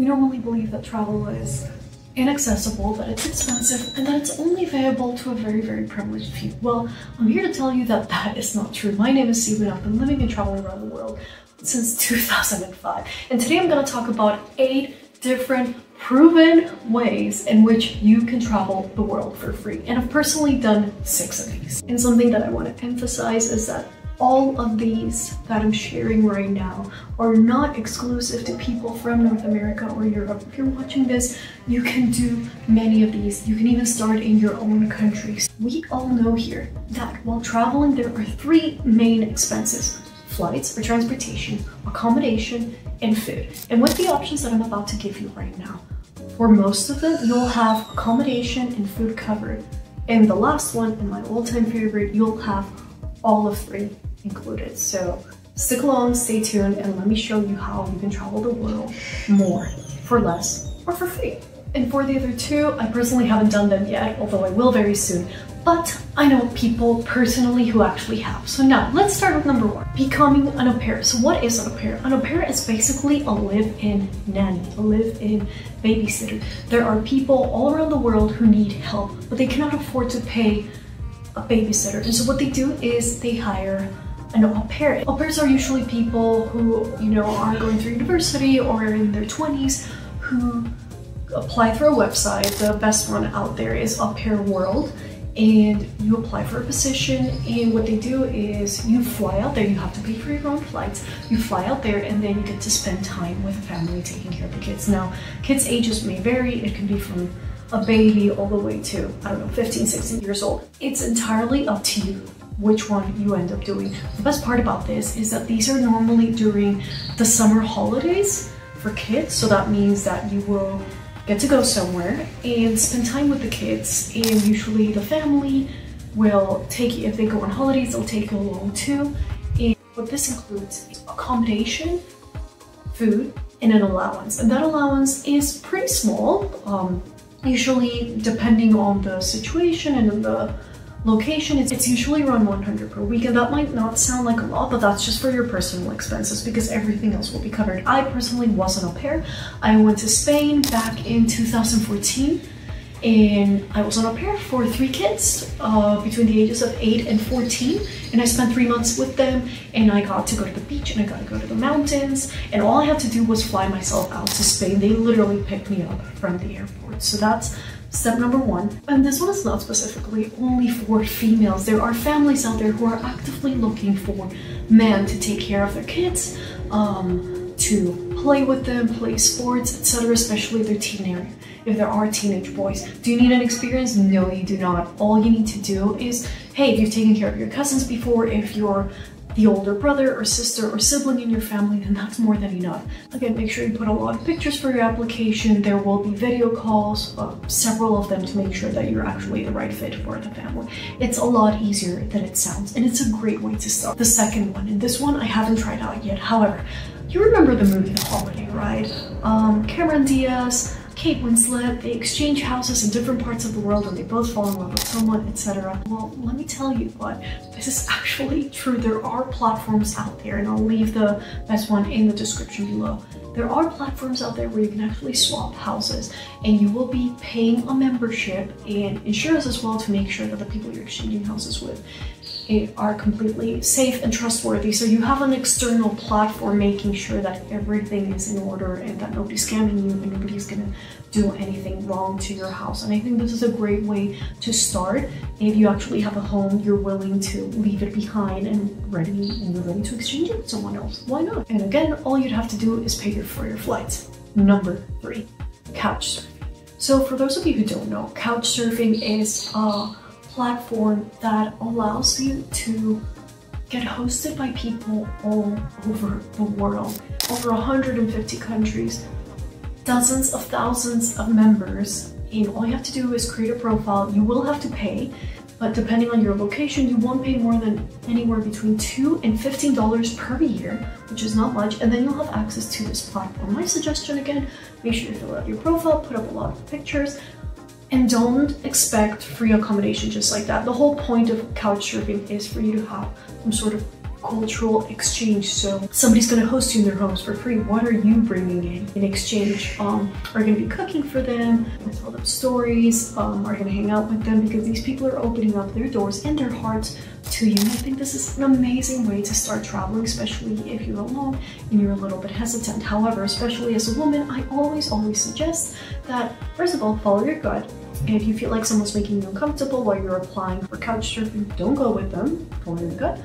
We normally believe that travel is inaccessible, that it's expensive, and that it's only available to a very, very privileged few. Well, I'm here to tell you that that is not true. My name is Steven. I've been living and traveling around the world since 2005. And today I'm going to talk about 8 different proven ways in which you can travel the world for free. And I've personally done 6 of these. And something that I want to emphasize is that all of these that I'm sharing right now are not exclusive to people from North America or Europe. If you're watching this, you can do many of these. You can even start in your own countries. We all know here that while traveling, there are 3 main expenses: flights or transportation, accommodation, and food. And with the options that I'm about to give you right now, for most of them, you'll have accommodation and food covered. And the last one, and my all-time favorite, you'll have all of 3 included. So stick along, stay tuned, and let me show you how you can travel the world more for less or for free. And for the other 2, I personally haven't done them yet, although I will very soon. But I know people personally who actually have. So now let's start with number 1, becoming an au pair. So what is an au pair? An au pair is basically a live-in nanny, a live-in babysitter. There are people all around the world who need help, but they cannot afford to pay a babysitter. And so what they do is they hire an au pair. Au pairs are usually people who, are going through university or in their 20s who apply through a website. The best one out there is AuPair World. And you apply for a position, and what they do is you fly out there. You have to pay for your own flights. You fly out there, and then you get to spend time with a family taking care of the kids. Now, kids' ages may vary. It can be from a baby all the way to, 15, 16 years old. It's entirely up to you which one you end up doing. The best part about this is that these are normally during the summer holidays for kids. So that means that you will get to go somewhere and spend time with the kids, and usually the family will take you, if they go on holidays, they'll take you along too. And what this includes is accommodation, food, and an allowance. And that allowance is pretty small, usually depending on the situation and the location. It's usually around $100 per week, and that might not sound like a lot, but that's just for your personal expenses because everything else will be covered. I personally was an au pair. I went to Spain back in 2014, and I was an au pair for 3 kids between the ages of 8 and 14, and I spent 3 months with them, and I got to go to the beach and I got to go to the mountains, and all I had to do was fly myself out to Spain. They literally picked me up from the airport. So that's step number 1. And this one is not specifically only for females. There are families out there who are actively looking for men to take care of their kids, to play with them, play sports, etc., especially if there are teenage boys. Do you need an experience? No, you do not. All you need to do is, hey, if you've taken care of your cousins before, if you're the older brother or sister or sibling in your family, then that's more than enough. Again, make sure you put a lot of pictures for your application. There will be video calls, several of them, to make sure that you're actually the right fit for the family. It's a lot easier than it sounds, and it's a great way to start. The second one, and this one I haven't tried out yet. However, you remember the movie The Holiday, right? Cameron Diaz, Kate Winslet, they exchange houses in different parts of the world and they both fall in love with someone, etc. Well, let me tell you what, this is actually true. There are platforms out there, and I'll leave the best one in the description below. There are platforms out there where you can actually swap houses, and you will be paying a membership and insurance as well to make sure that the people you're exchanging houses with are completely safe and trustworthy. So you have an external platform making sure that everything is in order and that nobody's scamming you and nobody's gonna do anything wrong to your house. And I think this is a great way to start. If you actually have a home, you're willing to leave it behind and you're ready to exchange it with someone else. Why not? And again, all you'd have to do is pay for your flights. Number 3, CouchSurfing. So for those of you who don't know, CouchSurfing is a platform that allows you to get hosted by people all over the world, over 150 countries, dozens of thousands of members, and all you have to do is create a profile. You will have to pay, but depending on your location, you won't pay more than anywhere between $2 and $15 per year, which is not much, and then you'll have access to this platform. My suggestion again, make sure you fill out your profile, put up a lot of pictures, and don't expect free accommodation just like that. The whole point of CouchSurfing is for you to have some sort of cultural exchange. So somebody's going to host you in their homes for free. What are you bringing in exchange? Are you going to be cooking for them? Tell them stories? Are you going to hang out with them? Because these people are opening up their doors and their hearts to you. And I think this is an amazing way to start traveling, especially if you're alone and you're a little bit hesitant. However, especially as a woman, I always suggest that, first of all, follow your gut. And if you feel like someone's making you uncomfortable while you're applying for couchsurfing, don't go with them, follow your gut.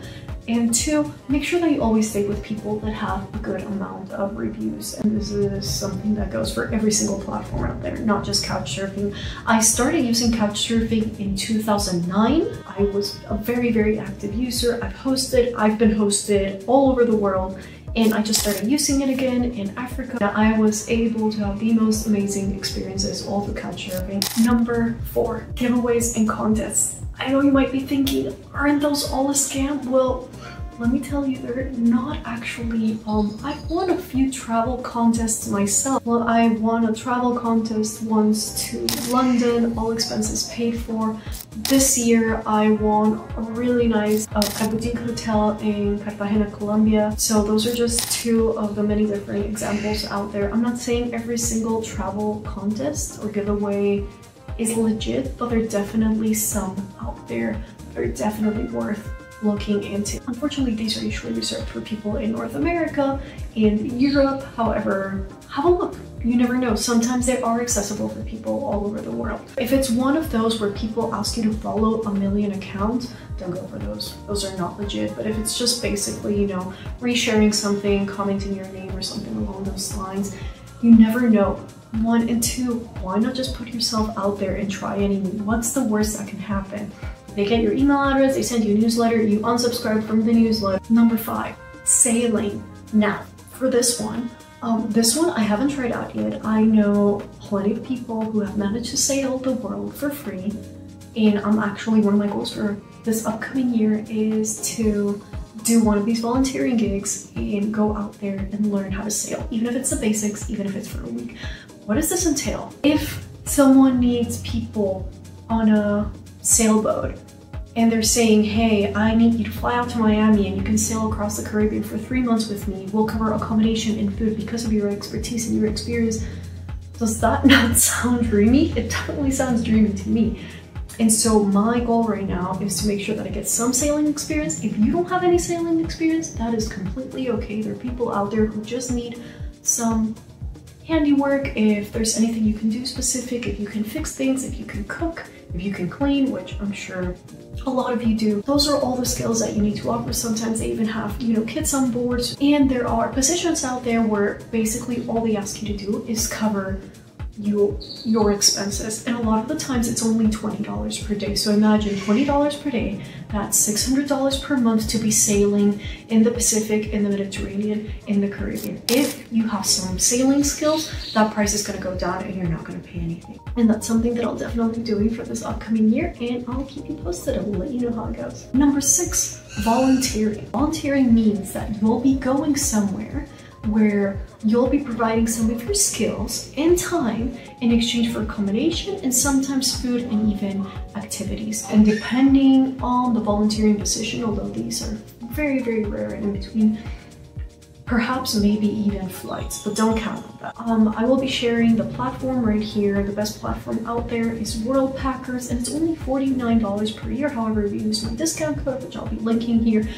And two, make sure that you always stay with people that have a good amount of reviews. And this is something that goes for every single platform out there, not just couchsurfing. I started using couchsurfing in 2009. I was a very active user. I've been hosted all over the world. And I just started using it again in Africa. I was able to have the most amazing experiences all through couchsurfing. Number 4, giveaways and contests. I know you might be thinking, aren't those all a scam? Well, let me tell you, they're not actually. I've won a few travel contests myself. Well, I won a travel contest once to London, all expenses paid for. This year, I won a really nice a boutique hotel in Cartagena, Colombia. So those are just 2 of the many different examples out there. I'm not saying every single travel contest or giveaway is legit, but there are definitely some out there that are definitely worth looking into. Unfortunately, these are usually reserved for people in North America and Europe. However, have a look. You never know. Sometimes they are accessible for people all over the world. If it's one of those where people ask you to follow a million accounts, don't go for those. Those are not legit. But if it's just basically, you know, resharing something, commenting your name or something along those lines, you never know. 1 and 2, why not just put yourself out there and try anything? What's the worst that can happen? They get your email address, they send you a newsletter, you unsubscribe from the newsletter. Number 5, sailing. Now, for this one I haven't tried out yet. I know plenty of people who have managed to sail the world for free. And actually one of my goals for this upcoming year is to do one of these volunteering gigs and go out there and learn how to sail. Even if it's the basics, even if it's for a week. What does this entail? If someone needs people on a sailboat and they're saying, hey, I need you to fly out to Miami and you can sail across the Caribbean for 3 months with me. We'll cover accommodation and food because of your expertise and your experience. Does that not sound dreamy? It definitely sounds dreamy to me. And so my goal right now is to make sure that I get some sailing experience. If you don't have any sailing experience, that is completely okay. There are people out there who just need some handiwork. If there's anything you can do specific, if you can fix things, if you can cook, if you can clean, which I'm sure a lot of you do. Those are all the skills that you need to offer. Sometimes they even have, you know, kids on board. And there are positions out there where basically all they ask you to do is cover your expenses. And a lot of the times it's only $20 per day. So imagine $20 per day, that's $600 per month to be sailing in the Pacific, in the Mediterranean, in the Caribbean. If you have some sailing skills, that price is going to go down and you're not going to pay anything. And that's something that I'll definitely be doing for this upcoming year, and I'll keep you posted. I'll let you know how it goes. Number 6, volunteering. Volunteering means that you'll be going somewhere where you'll be providing some of your skills and time in exchange for accommodation and sometimes food and even activities. And depending on the volunteering position, although these are very rare and in between, perhaps maybe even flights, but don't count on that. I will be sharing the platform right here. The best platform out there is Worldpackers, and it's only $49 per year. However, if you use my discount code, which I'll be linking here,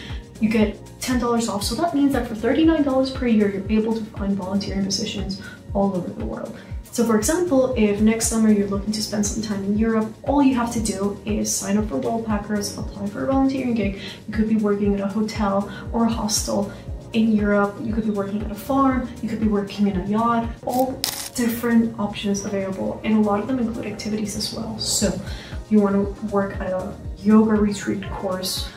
you get $10 off. So that means that for $39 per year, you're able to find volunteering positions all over the world. So for example, if next summer you're looking to spend some time in Europe, all you have to do is sign up for Worldpackers, apply for a volunteering gig. You could be working at a hotel or a hostel in Europe. You could be working at a farm, you could be working in a yacht, all different options available, and a lot of them include activities as well. So if you want to work at a yoga retreat course,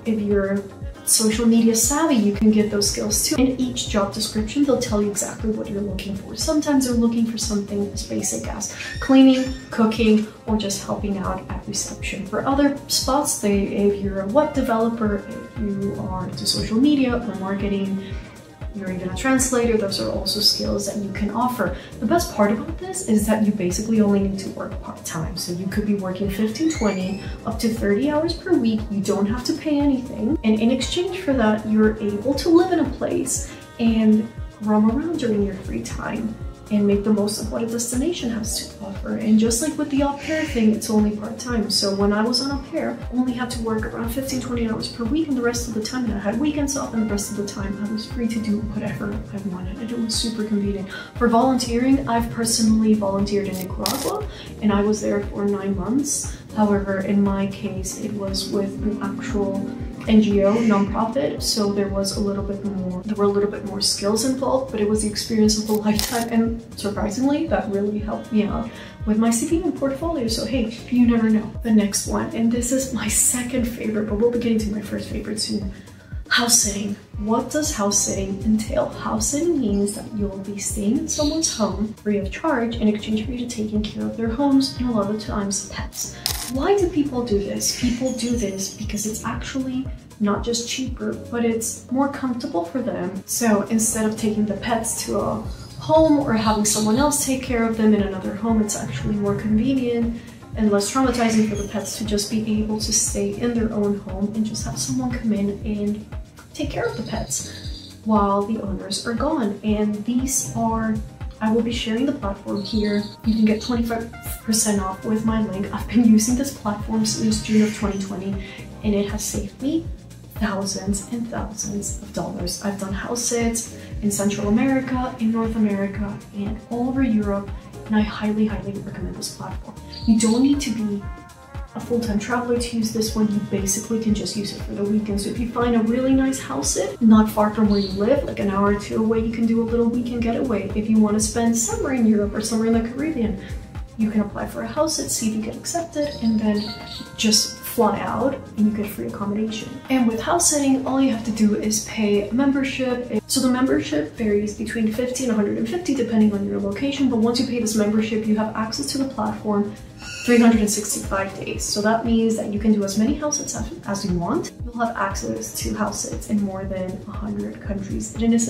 if you're social media savvy, you can get those skills too. In each job description, they'll tell you exactly what you're looking for. Sometimes they're looking for something as basic as cleaning, cooking, or just helping out at reception. For other spots, if you're a web developer, if you are into social media or marketing, you're even a translator, those are also skills that you can offer. The best part about this is that you basically only need to work part-time. So you could be working 15, 20, up to 30 hours per week. You don't have to pay anything. And in exchange for that, you're able to live in a place and roam around during your free time and make the most of what a destination has to offer. And just like with the AuPair thing, it's only part-time. So when I was on AuPair, I only had to work around 15, 20 hours per week, and the rest of the time I had weekends off, and the rest of the time I was free to do whatever I wanted, and it was super convenient. For volunteering, I've personally volunteered in Nicaragua, and I was there for 9 months. However, in my case, it was with an actual NGO, nonprofit, so there were a little bit more skills involved, but it was the experience of a lifetime, and surprisingly, that really helped me out with my CV and portfolio. So hey, you never know. The next one, and this is my second favorite, but we'll be getting to my first favorite soon. House sitting. What does house sitting entail? House sitting means that you'll be staying in someone's home free of charge in exchange for you taking care of their homes, and a lot of times pets. Why do people do this? People do this because it's actually not just cheaper, but it's more comfortable for them. So instead of taking the pets to a home or having someone else take care of them in another home, it's actually more convenient and less traumatizing for the pets to just be able to stay in their own home and just have someone come in and take care of the pets while the owners are gone. And these are, I will be sharing the platform here. You can get 25% off with my link. I've been using this platform since June of 2020, and it has saved me thousands and thousands of dollars. I've done house sits in Central America, in North America, and all over Europe, and I highly, highly recommend this platform. You don't need to be a full-time traveler to use this one. You basically can just use it for the weekend. So if you find a really nice house sit not far from where you live, like an hour or two away, you can do a little weekend getaway. If you want to spend summer in Europe or somewhere in the Caribbean, you can apply for a house sit, see if you get accepted, and then just fly out and you get free accommodation. And with house sitting, all you have to do is pay a membership. So the membership varies between 50 and 150 depending on your location, but once you pay this membership, you have access to the platform 365 days. So that means that you can do as many house sits as you want. You'll have access to house sits in more than 100 countries. It is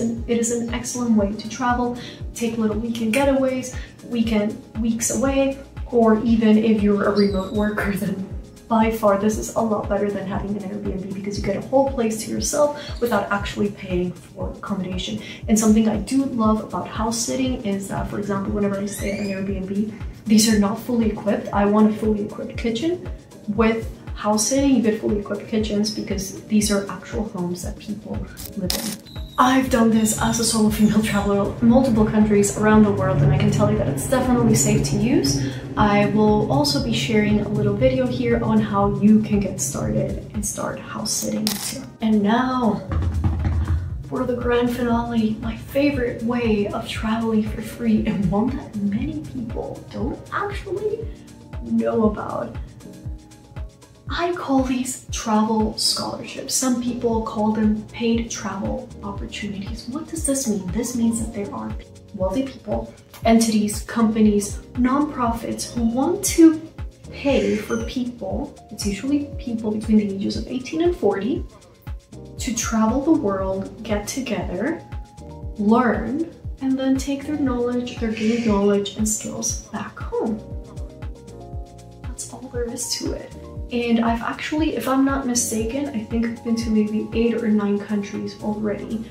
an excellent way to travel, take little weekend getaways, weeks away, or even if you're a remote worker, then by far this is a lot better than having an Airbnb, because you get a whole place to yourself without actually paying for accommodation. And something I do love about house sitting is that, for example, whenever I stay at an Airbnb, these are not fully equipped. I want a fully equipped kitchen. With house sitting, you get fully equipped kitchens because these are actual homes that people live in. I've done this as a solo female traveler in multiple countries around the world, and I can tell you that it's definitely safe to use. I will also be sharing a little video here on how you can get started and start house sitting too. And now for the grand finale, my favorite way of traveling for free, and one that many people don't actually know about. I call these travel scholarships. Some people call them paid travel opportunities. What does this mean? This means that there are wealthy people, entities, companies, nonprofits who want to pay for people, it's usually people between the ages of 18 and 40, to travel the world, get together, learn, and then take their knowledge, their gained knowledge and skills back home. That's all there is to it. And I've actually, if I'm not mistaken, I think I've been to maybe 8 or 9 countries already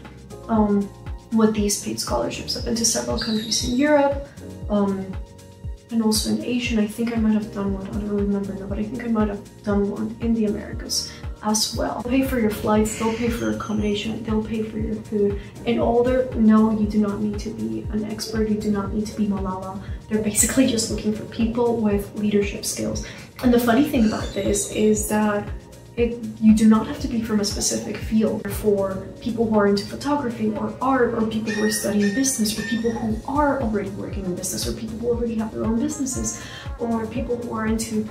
with these paid scholarships. I've been to several countries in Europe and also in Asia. And I think I might have done one, I don't remember now, but I think I might have done one in the Americas as well. They'll pay for your flights, they'll pay for your accommodation, they'll pay for your food. And all no, you do not need to be an expert, you do not need to be Malala. They're basically just looking for people with leadership skills. And the funny thing about this is that you do not have to be from a specific field. For people who are into photography or art, or people who are studying business, or people who are already working in business, or people who already have their own businesses, or people who are into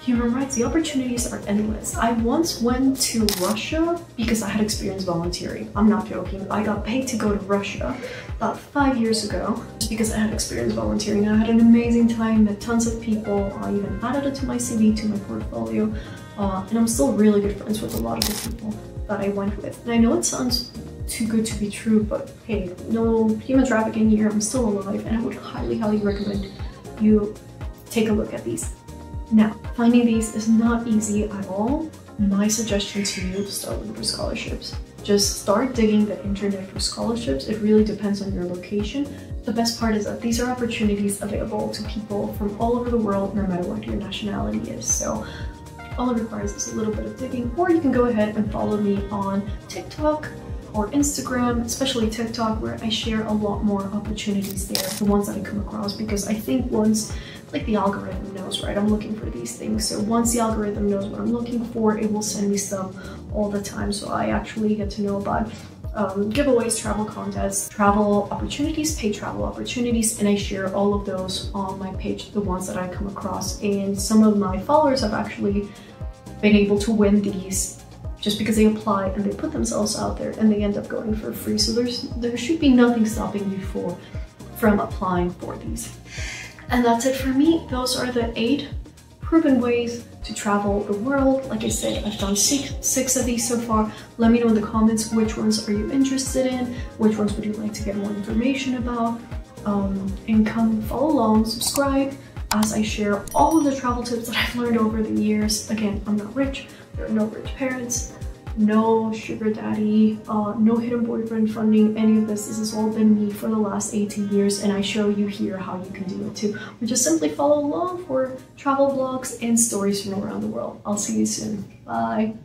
human rights, the opportunities are endless. I once went to Russia because I had experience volunteering. I'm not joking. I got paid to go to Russia about 5 years ago just because I had experience volunteering. I had an amazing time, met tons of people. I even added it to my CV, to my portfolio, and I'm still really good friends with a lot of the people that I went with. And I know it sounds too good to be true, but hey, no human trafficking here, I'm still alive, and I would highly, highly recommend you take a look at these. Now, finding these is not easy at all. My suggestion to you, start looking for scholarships. Just start digging the internet for scholarships. It really depends on your location. The best part is that these are opportunities available to people from all over the world, no matter what your nationality is. So all it requires is a little bit of digging, or you can go ahead and follow me on TikTok or Instagram, especially TikTok, where I share a lot more opportunities there, the ones that I come across, because I think once, like, the algorithm knows, right? I'm looking for these things. So once the algorithm knows what I'm looking for, it will send me stuff all the time. So I actually get to know about giveaways, travel contests, travel opportunities, paid travel opportunities, and I share all of those on my page, the ones that I come across. And some of my followers have actually been able to win these just because they apply and they put themselves out there and they end up going for free. So there should be nothing stopping you from applying for these. And that's it for me. Those are the 8 proven ways to travel the world. Like I said, I've done six of these so far. Let me know in the comments which ones are you interested in, which ones would you like to get more information about, and come follow along, subscribe as I share all of the travel tips that I've learned over the years. Again, I'm not rich, there are no rich parents, no sugar daddy, no hidden boyfriend funding any of this. This has all been me for the last 18 years, and I show you here how you can do it too. Or just simply follow along for travel vlogs and stories from around the world. I'll see you soon. Bye.